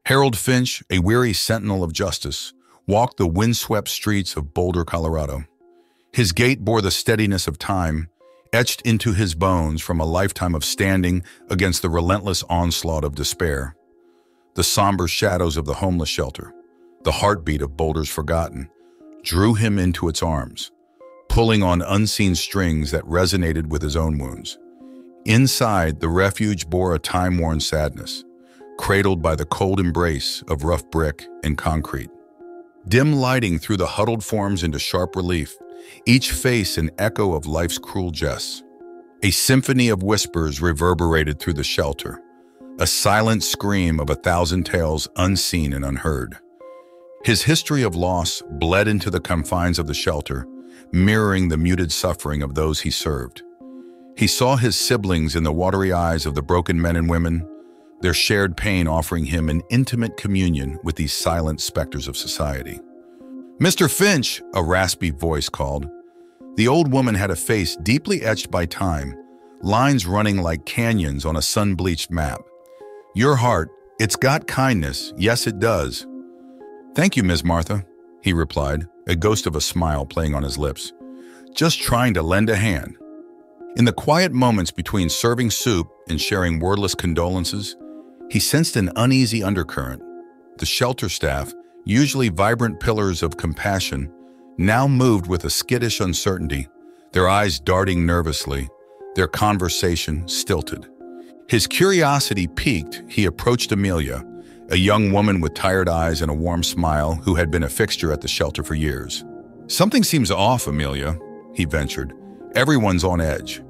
Harold Finch, a weary sentinel of justice, walked the windswept streets of Boulder, Colorado. His gait bore the steadiness of time, etched into his bones from a lifetime of standing against the relentless onslaught of despair. The somber shadows of the homeless shelter, the heartbeat of Boulder's forgotten, drew him into its arms, pulling on unseen strings that resonated with his own wounds. Inside, the refuge bore a time-worn sadness, cradled by the cold embrace of rough brick and concrete. Dim lighting threw the huddled forms into sharp relief, each face an echo of life's cruel jests. A symphony of whispers reverberated through the shelter, a silent scream of 1,000 tales unseen and unheard. His history of loss bled into the confines of the shelter, mirroring the muted suffering of those he served. He saw his siblings in the watery eyes of the broken men and women, their shared pain offering him an intimate communion with these silent specters of society. "Mr. Finch," a raspy voice called. The old woman had a face deeply etched by time, lines running like canyons on a sun-bleached map. "Your heart, it's got kindness, yes it does." "Thank you, Miss Martha," he replied, a ghost of a smile playing on his lips. "Just trying to lend a hand." In the quiet moments between serving soup and sharing wordless condolences, he sensed an uneasy undercurrent. The shelter staff, usually vibrant pillars of compassion, now moved with a skittish uncertainty, their eyes darting nervously, their conversation stilted. His curiosity piqued, he approached Amelia, a young woman with tired eyes and a warm smile who had been a fixture at the shelter for years. "Something seems off, Amelia," he ventured. "Everyone's on edge."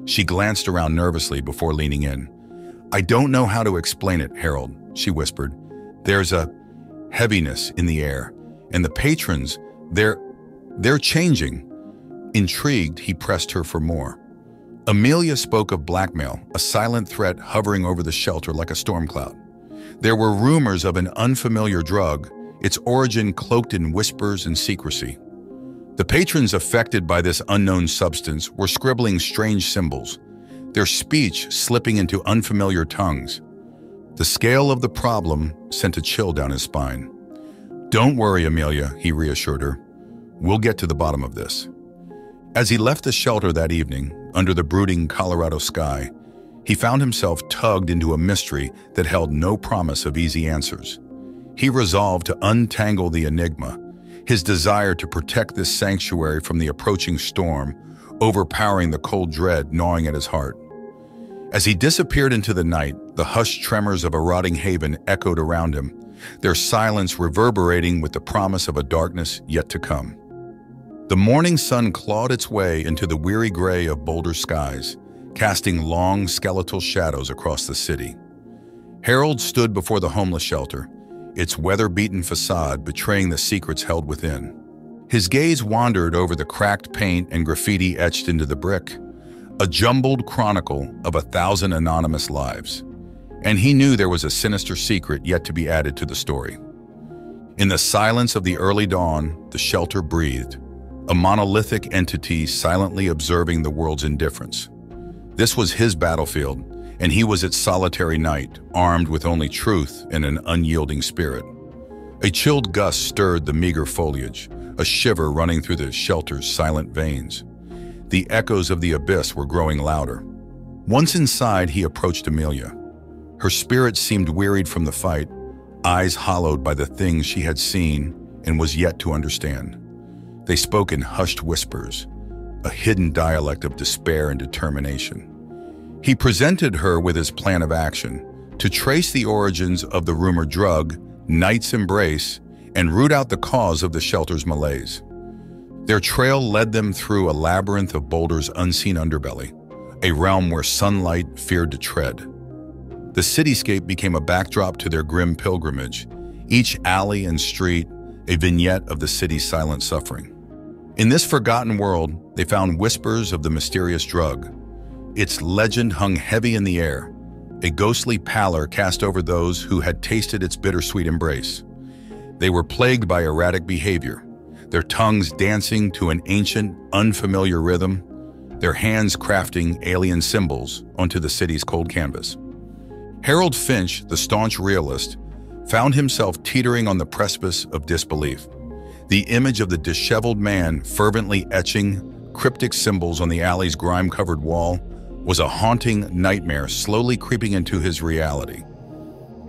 She glanced around nervously before leaning in. "I don't know how to explain it, Harold," she whispered. "There's a heaviness in the air, and the patrons, they're changing." Intrigued, he pressed her for more. Amelia spoke of blackmail, a silent threat hovering over the shelter like a storm cloud. There were rumors of an unfamiliar drug, its origin cloaked in whispers and secrecy. The patrons affected by this unknown substance were scribbling strange symbols, their speech slipping into unfamiliar tongues. The scale of the problem sent a chill down his spine. "Don't worry, Amelia," he reassured her. "We'll get to the bottom of this." As he left the shelter that evening, under the brooding Colorado sky, he found himself tugged into a mystery that held no promise of easy answers. He resolved to untangle the enigma, his desire to protect this sanctuary from the approaching storm, overpowering the cold dread gnawing at his heart. As he disappeared into the night, the hushed tremors of a rotting haven echoed around him, their silence reverberating with the promise of a darkness yet to come. The morning sun clawed its way into the weary gray of Boulder skies, casting long skeletal shadows across the city. Harold stood before the homeless shelter, its weather-beaten facade betraying the secrets held within. His gaze wandered over the cracked paint and graffiti etched into the brick, a jumbled chronicle of 1,000 anonymous lives. And he knew there was a sinister secret yet to be added to the story. In the silence of the early dawn, the shelter breathed, a monolithic entity silently observing the world's indifference. This was his battlefield, and he was its solitary knight, armed with only truth and an unyielding spirit. A chilled gust stirred the meager foliage, a shiver running through the shelter's silent veins. The echoes of the abyss were growing louder. Once inside, he approached Amelia. Her spirit seemed wearied from the fight, eyes hollowed by the things she had seen and was yet to understand. They spoke in hushed whispers, a hidden dialect of despair and determination. He presented her with his plan of action, to trace the origins of the rumored drug, Knight's Embrace, and root out the cause of the shelter's malaise. Their trail led them through a labyrinth of Boulder's unseen underbelly, a realm where sunlight feared to tread. The cityscape became a backdrop to their grim pilgrimage, each alley and street a vignette of the city's silent suffering. In this forgotten world, they found whispers of the mysterious drug. Its legend hung heavy in the air, a ghostly pallor cast over those who had tasted its bittersweet embrace. They were plagued by erratic behavior, their tongues dancing to an ancient, unfamiliar rhythm, their hands crafting alien symbols onto the city's cold canvas. Harold Finch, the staunch realist, found himself teetering on the precipice of disbelief. The image of the disheveled man fervently etching cryptic symbols on the alley's grime-covered wall was a haunting nightmare slowly creeping into his reality.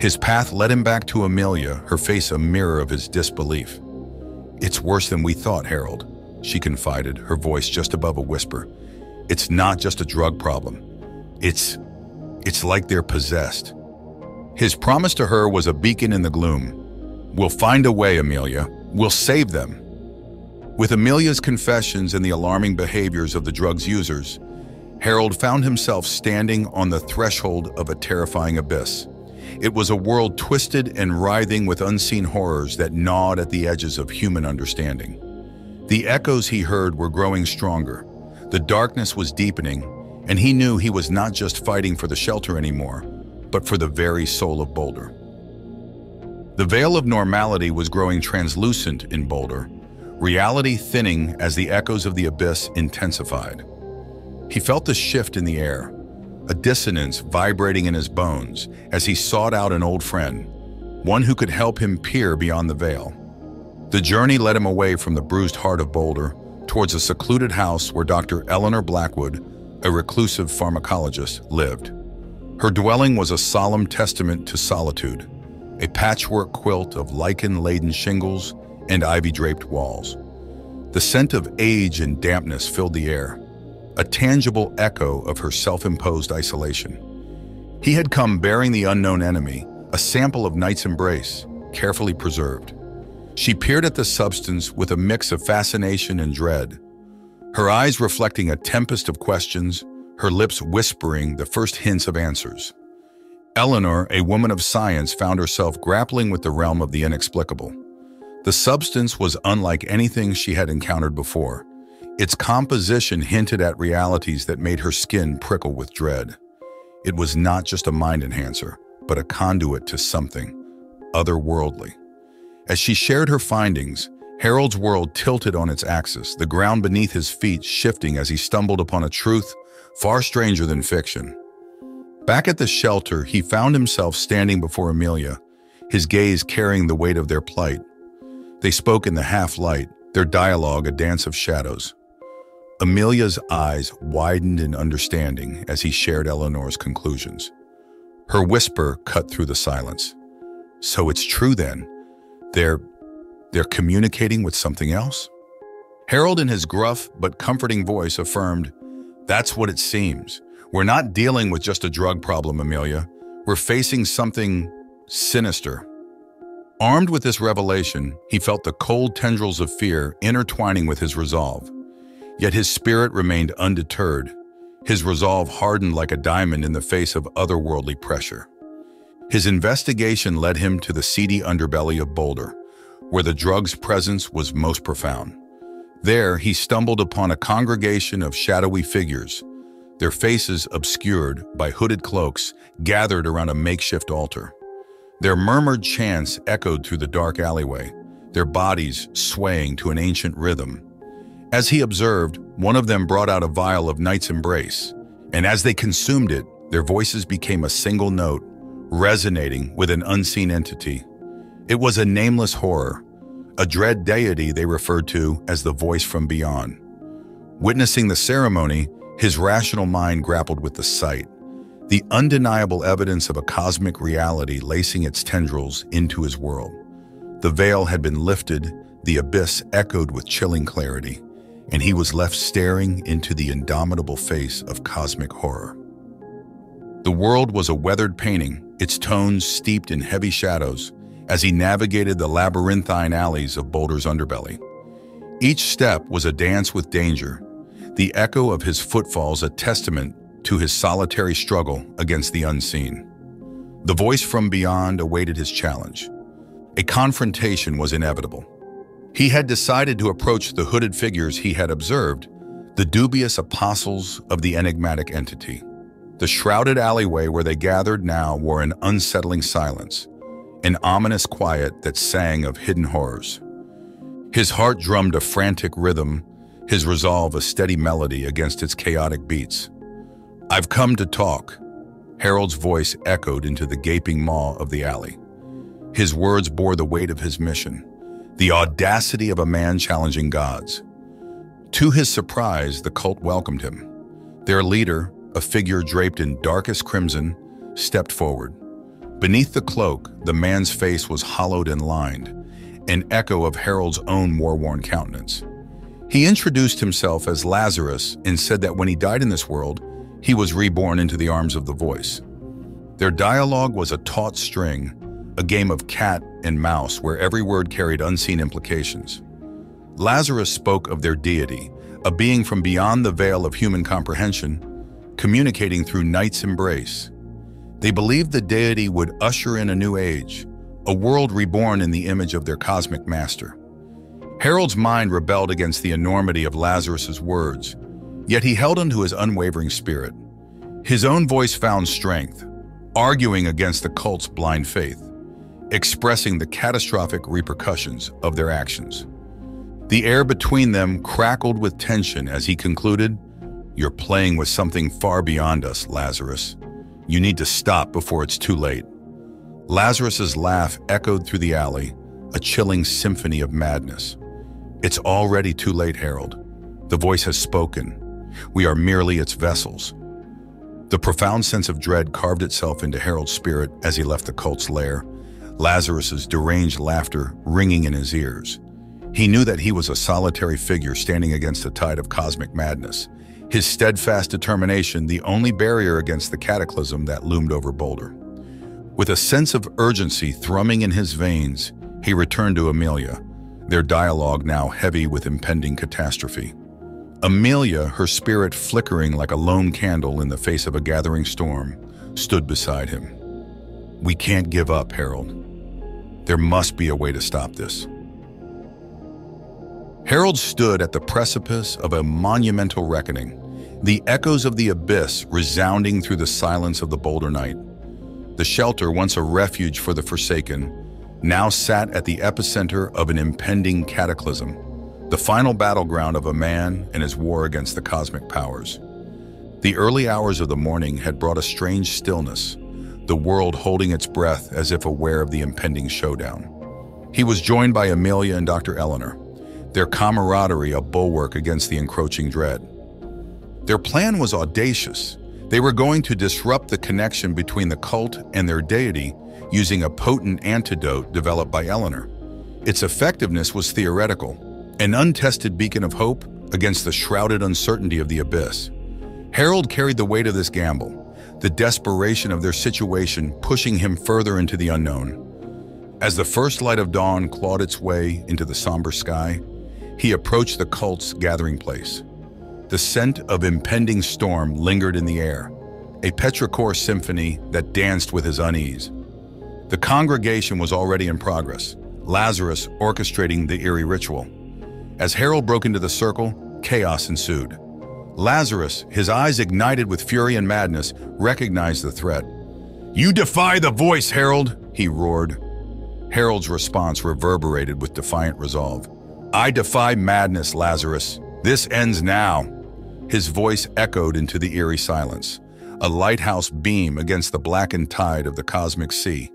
His path led him back to Amelia, her face a mirror of his disbelief. "It's worse than we thought, Harold," she confided, her voice just above a whisper. "It's not just a drug problem. It's like they're possessed." His promise to her was a beacon in the gloom. "We'll find a way, Amelia. We'll save them." With Amelia's confessions and the alarming behaviors of the drug's users, Harold found himself standing on the threshold of a terrifying abyss. It was a world twisted and writhing with unseen horrors that gnawed at the edges of human understanding. The echoes he heard were growing stronger. The darkness was deepening, and he knew he was not just fighting for the shelter anymore, but for the very soul of Boulder. The veil of normality was growing translucent in Boulder, reality thinning as the echoes of the abyss intensified. He felt the shift in the air, a dissonance vibrating in his bones as he sought out an old friend, one who could help him peer beyond the veil. The journey led him away from the bruised heart of Boulder towards a secluded house where Dr. Eleanor Blackwood, a reclusive pharmacologist, lived. Her dwelling was a solemn testament to solitude, a patchwork quilt of lichen-laden shingles and ivy-draped walls. The scent of age and dampness filled the air, a tangible echo of her self-imposed isolation. He had come bearing the unknown enemy, a sample of night's embrace, carefully preserved. She peered at the substance with a mix of fascination and dread, her eyes reflecting a tempest of questions, her lips whispering the first hints of answers. Eleanor, a woman of science, found herself grappling with the realm of the inexplicable. The substance was unlike anything she had encountered before. Its composition hinted at realities that made her skin prickle with dread. It was not just a mind enhancer, but a conduit to something otherworldly. As she shared her findings, Harold's world tilted on its axis, the ground beneath his feet shifting as he stumbled upon a truth far stranger than fiction. Back at the shelter, he found himself standing before Amelia, his gaze carrying the weight of their plight. They spoke in the half-light, their dialogue a dance of shadows. Amelia's eyes widened in understanding as he shared Eleanor's conclusions. Her whisper cut through the silence. "So it's true then? They're communicating with something else?" Harold, in his gruff but comforting voice, affirmed, "That's what it seems. We're not dealing with just a drug problem, Amelia. We're facing something sinister." Armed with this revelation, he felt the cold tendrils of fear intertwining with his resolve. Yet his spirit remained undeterred, his resolve hardened like a diamond in the face of otherworldly pressure. His investigation led him to the seedy underbelly of Boulder, where the drug's presence was most profound. There, he stumbled upon a congregation of shadowy figures, their faces obscured by hooded cloaks gathered around a makeshift altar. Their murmured chants echoed through the dark alleyway, their bodies swaying to an ancient rhythm. As he observed, one of them brought out a vial of night's embrace, and as they consumed it, their voices became a single note, resonating with an unseen entity. It was a nameless horror, a dread deity they referred to as the voice from beyond. Witnessing the ceremony, his rational mind grappled with the sight, the undeniable evidence of a cosmic reality lacing its tendrils into his world. The veil had been lifted, the abyss echoed with chilling clarity, and he was left staring into the indomitable face of cosmic horror. The world was a weathered painting, its tones steeped in heavy shadows, as he navigated the labyrinthine alleys of Boulder's underbelly. Each step was a dance with danger, the echo of his footfalls a testament to his solitary struggle against the unseen. The voice from beyond awaited his challenge. A confrontation was inevitable. He had decided to approach the hooded figures he had observed, the dubious apostles of the enigmatic entity. The shrouded alleyway where they gathered now wore an unsettling silence, an ominous quiet that sang of hidden horrors. His heart drummed a frantic rhythm, his resolve a steady melody against its chaotic beats. "I've come to talk," Harold's voice echoed into the gaping maw of the alley. His words bore the weight of his mission, the audacity of a man challenging gods. To his surprise, the cult welcomed him. Their leader, a figure draped in darkest crimson, stepped forward. Beneath the cloak, the man's face was hollowed and lined, an echo of Harold's own war-worn countenance. He introduced himself as Lazarus and said that when he died in this world, he was reborn into the arms of the voice. Their dialogue was a taut string, a game of cat and mouse where every word carried unseen implications. Lazarus spoke of their deity, a being from beyond the veil of human comprehension, communicating through night's embrace. They believed the deity would usher in a new age, a world reborn in the image of their cosmic master. Harold's mind rebelled against the enormity of Lazarus's words, yet he held onto his unwavering spirit. His own voice found strength, arguing against the cult's blind faith, expressing the catastrophic repercussions of their actions. The air between them crackled with tension as he concluded, "You're playing with something far beyond us, Lazarus. You need to stop before it's too late." Lazarus's laugh echoed through the alley, a chilling symphony of madness. "It's already too late, Harold. The voice has spoken. We are merely its vessels." The profound sense of dread carved itself into Harold's spirit as he left the cult's lair, Lazarus's deranged laughter ringing in his ears. He knew that he was a solitary figure standing against a tide of cosmic madness, his steadfast determination the only barrier against the cataclysm that loomed over Boulder. With a sense of urgency thrumming in his veins, he returned to Amelia, their dialogue now heavy with impending catastrophe. Amelia, her spirit flickering like a lone candle in the face of a gathering storm, stood beside him. "We can't give up, Harold. There must be a way to stop this." Harold stood at the precipice of a monumental reckoning, the echoes of the abyss resounding through the silence of the Boulder night. The shelter, once a refuge for the forsaken, now sat at the epicenter of an impending cataclysm, the final battleground of a man and his war against the cosmic powers. The early hours of the morning had brought a strange stillness, the world holding its breath as if aware of the impending showdown. He was joined by Amelia and Dr. Eleanor, their camaraderie a bulwark against the encroaching dread. Their plan was audacious. They were going to disrupt the connection between the cult and their deity using a potent antidote developed by Eleanor. Its effectiveness was theoretical, an untested beacon of hope against the shrouded uncertainty of the abyss. Harold carried the weight of this gamble, the desperation of their situation pushing him further into the unknown. As the first light of dawn clawed its way into the somber sky, he approached the cult's gathering place. The scent of impending storm lingered in the air, a petrichor symphony that danced with his unease. The congregation was already in progress, Lazarus orchestrating the eerie ritual. As Harold broke into the circle, chaos ensued. Lazarus, his eyes ignited with fury and madness, recognized the threat. "You defy the voice, Harold!" he roared. Harold's response reverberated with defiant resolve. "I defy madness, Lazarus. This ends now." His voice echoed into the eerie silence, a lighthouse beam against the blackened tide of the cosmic sea.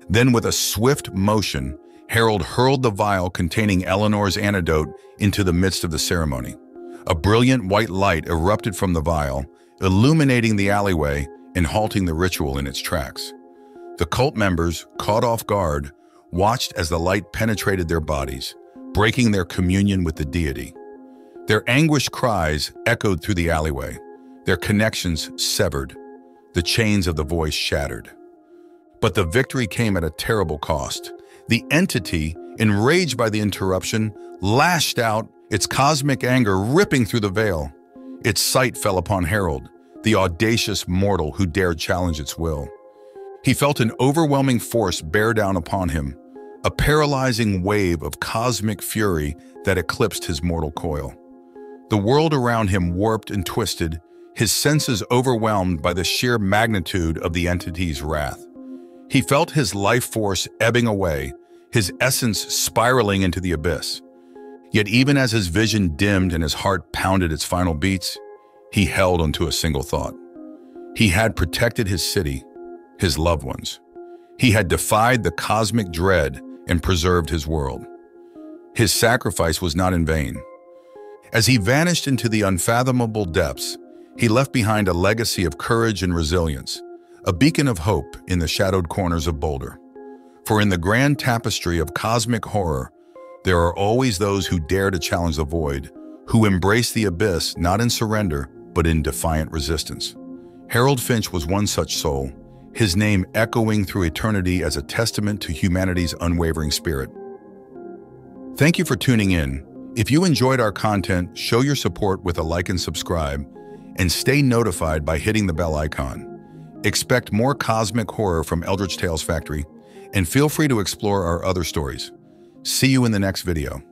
Then with a swift motion, Harold hurled the vial containing Eleanor's antidote into the midst of the ceremony. A brilliant white light erupted from the vial, illuminating the alleyway and halting the ritual in its tracks. The cult members, caught off guard, watched as the light penetrated their bodies, breaking their communion with the deity. Their anguished cries echoed through the alleyway, their connections severed, the chains of the voice shattered. But the victory came at a terrible cost. The entity, enraged by the interruption, lashed out, its cosmic anger ripping through the veil. Its sight fell upon Harold, the audacious mortal who dared challenge its will. He felt an overwhelming force bear down upon him, a paralyzing wave of cosmic fury that eclipsed his mortal coil. The world around him warped and twisted, his senses overwhelmed by the sheer magnitude of the entity's wrath. He felt his life force ebbing away, his essence spiraling into the abyss. Yet even as his vision dimmed and his heart pounded its final beats, he held onto a single thought. He had protected his city, his loved ones. He had defied the cosmic dread and preserved his world. His sacrifice was not in vain. As he vanished into the unfathomable depths, he left behind a legacy of courage and resilience, a beacon of hope in the shadowed corners of Boulder. For in the grand tapestry of cosmic horror, there are always those who dare to challenge the void, who embrace the abyss not in surrender, but in defiant resistance. Harold Finch was one such soul, his name echoing through eternity as a testament to humanity's unwavering spirit. Thank you for tuning in. If you enjoyed our content, show your support with a like and subscribe, and stay notified by hitting the bell icon. Expect more cosmic horror from Eldritch Tales Factory, and feel free to explore our other stories. See you in the next video.